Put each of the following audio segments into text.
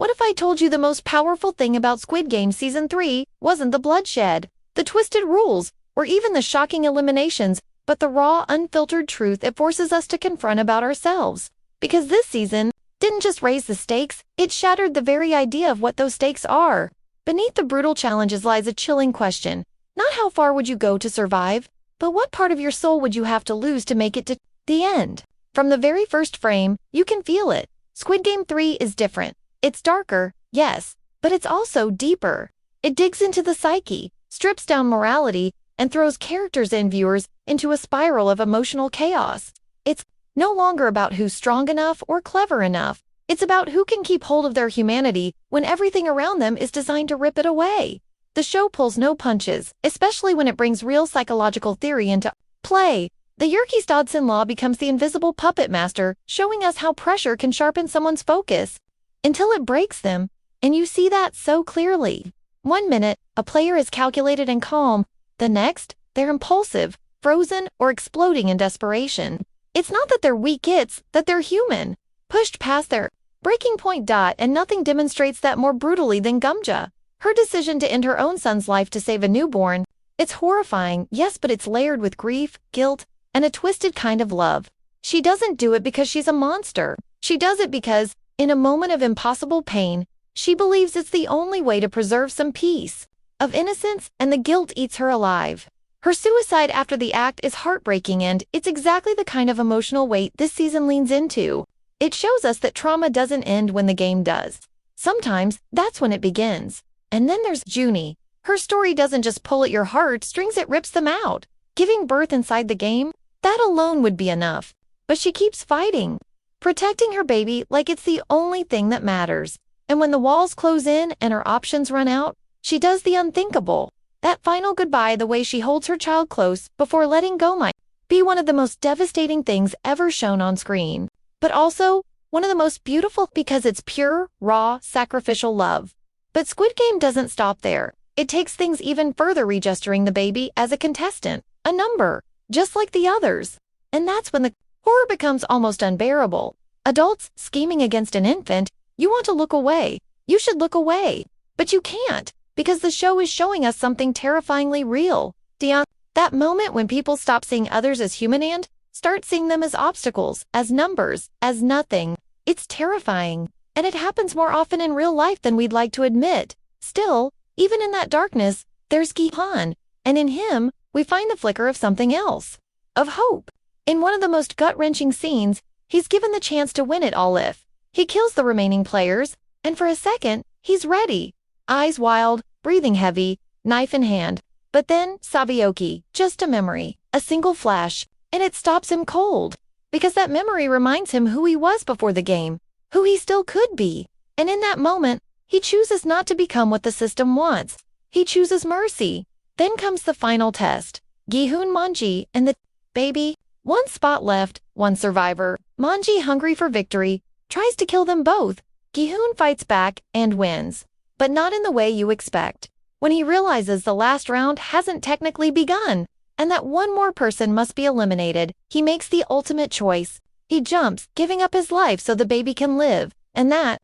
What if I told you the most powerful thing about Squid Game Season 3 wasn't the bloodshed, the twisted rules, or even the shocking eliminations, but the raw, unfiltered truth it forces us to confront about ourselves? Because this season didn't just raise the stakes, it shattered the very idea of what those stakes are. Beneath the brutal challenges lies a chilling question. Not how far would you go to survive, but what part of your soul would you have to lose to make it to the end? From the very first frame, you can feel it. Squid Game 3 is different. It's darker, yes, but it's also deeper. It digs into the psyche, strips down morality, and throws characters and viewers into a spiral of emotional chaos. It's no longer about who's strong enough or clever enough. It's about who can keep hold of their humanity when everything around them is designed to rip it away. The show pulls no punches, especially when it brings real psychological theory into play. The Yerkes-Dodson law becomes the invisible puppet master, showing us how pressure can sharpen someone's focus until it breaks them, and you see that so clearly. One minute, a player is calculated and calm. The next, they're impulsive, frozen, or exploding in desperation. It's not that they're weak, it's that they're human, pushed past their breaking point. And nothing demonstrates that more brutally than Gumja. Her decision to end her own son's life to save a newborn. It's horrifying, yes, but it's layered with grief, guilt, and a twisted kind of love. She doesn't do it because she's a monster. She does it because, in a moment of impossible pain, she believes it's the only way to preserve some peace of innocence, and the guilt eats her alive. Her suicide after the act is heartbreaking, and it's exactly the kind of emotional weight this season leans into. It shows us that trauma doesn't end when the game does. Sometimes, that's when it begins. And then there's Junie. Her story doesn't just pull at your heartstrings, it rips them out. Giving birth inside the game, that alone would be enough. But she keeps fighting, protecting her baby like it's the only thing that matters. And when the walls close in and her options run out, she does the unthinkable. That final goodbye, the way she holds her child close before letting go, might be one of the most devastating things ever shown on screen. But also, one of the most beautiful because it's pure, raw, sacrificial love. But Squid Game doesn't stop there. It takes things even further, registering the baby as a contestant, a number, just like the others. And that's when the horror becomes almost unbearable. Adults scheming against an infant, you want to look away. You should look away. But you can't, because the show is showing us something terrifyingly real. Dion, that moment when people stop seeing others as human and start seeing them as obstacles, as numbers, as nothing. It's terrifying. And it happens more often in real life than we'd like to admit. Still, even in that darkness, there's Gi-han, and in him, we find the flicker of something else. Of hope. In one of the most gut-wrenching scenes, he's given the chance to win it all if he kills the remaining players, and for a second, he's ready. Eyes wild, breathing heavy, knife in hand. But then, Sabioki, just a memory, a single flash, and it stops him cold. Because that memory reminds him who he was before the game, who he still could be. And in that moment, he chooses not to become what the system wants. He chooses mercy. Then comes the final test. Gi-hoon Manji and the baby. One spot left, one survivor. Manji, hungry for victory, tries to kill them both. Gi-hoon fights back and wins. But not in the way you expect. When he realizes the last round hasn't technically begun, and that one more person must be eliminated, he makes the ultimate choice. He jumps, giving up his life so the baby can live. And that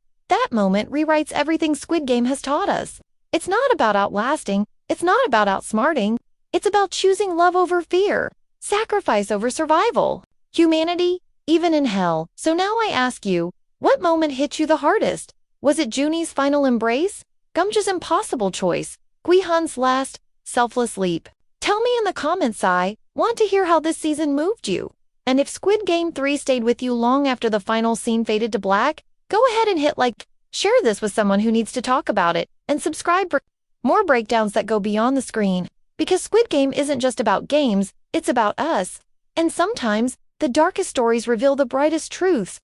moment rewrites everything Squid Game has taught us. It's not about outlasting. It's not about outsmarting. It's about choosing love over fear, sacrifice over survival, humanity, even in hell. So now I ask you, what moment hit you the hardest? Was it Junie's final embrace? Gumja's impossible choice? Gi-han's last, selfless leap? Tell me in the comments. I want to hear how this season moved you. And if Squid Game 3 stayed with you long after the final scene faded to black, go ahead and hit like, share this with someone who needs to talk about it, and subscribe for more breakdowns that go beyond the screen. Because Squid Game isn't just about games, it's about us. And sometimes, the darkest stories reveal the brightest truths.